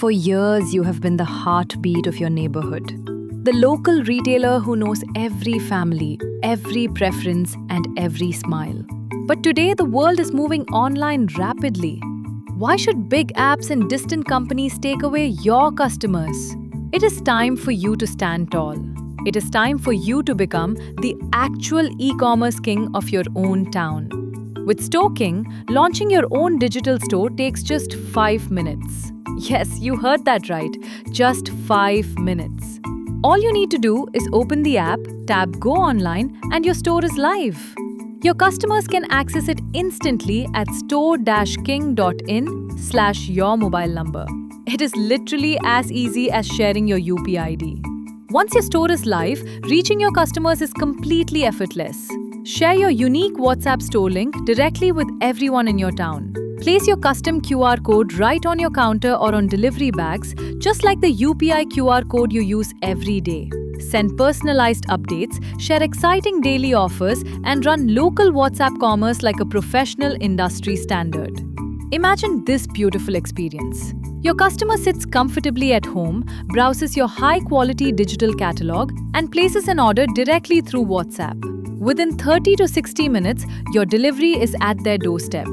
For years, you have been the heartbeat of your neighborhood. The local retailer who knows every family, every preference, and every smile. But today, the world is moving online rapidly. Why should big apps and distant companies take away your customers? It is time for you to stand tall. It is time for you to become the actual e-commerce king of your own town. With Store King, launching your own digital store takes just 5 minutes. Yes, you heard that right. Just 5 minutes. All you need to do is open the app, tap Go Online, and your store is live. Your customers can access it instantly at store-king.in/your mobile number. It is literally as easy as sharing your UPI ID. Once your store is live, reaching your customers is completely effortless. Share your unique WhatsApp store link directly with everyone in your town. Place your custom QR code right on your counter or on delivery bags, just like the UPI QR code you use every day. Send personalized updates, share exciting daily offers, and run local WhatsApp commerce like a professional industry standard. Imagine this beautiful experience. Your customer sits comfortably at home, browses your high-quality digital catalog, and places an order directly through WhatsApp. Within 30 to 60 minutes, your delivery is at their doorstep.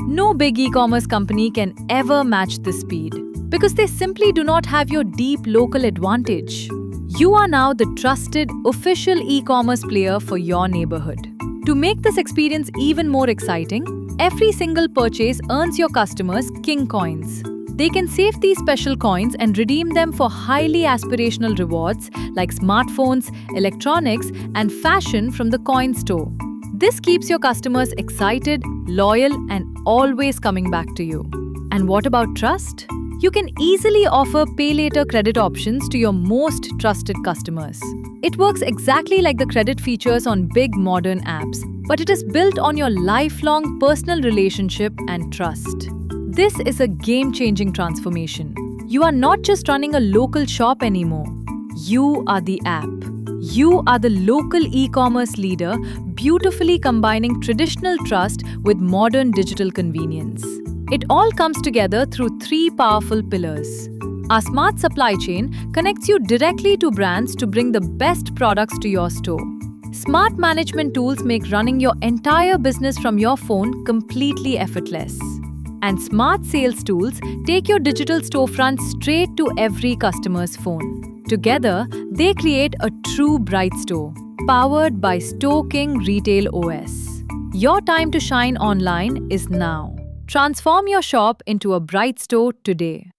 No big e-commerce company can ever match this speed because they simply do not have your deep local advantage. You are now the trusted, official e-commerce player for your neighborhood. To make this experience even more exciting, every single purchase earns your customers King Coins. They can save these special coins and redeem them for highly aspirational rewards like smartphones, electronics, and fashion from the coin store. This keeps your customers excited, loyal, and always coming back to you. And what about trust? You can easily offer pay later credit options to your most trusted customers. It works exactly like the credit features on big modern apps, but it is built on your lifelong personal relationship and trust. This is a game-changing transformation. You are not just running a local shop anymore. You are the app. You are the local e-commerce leader, beautifully combining traditional trust with modern digital convenience. It all comes together through 3 powerful pillars. Our smart supply chain connects you directly to brands to bring the best products to your store. Smart management tools make running your entire business from your phone completely effortless. And smart sales tools take your digital storefront straight to every customer's phone. Together, they create a true bright store, powered by Store King Retail OS. Your time to shine online is now. Transform your shop into a bright store today.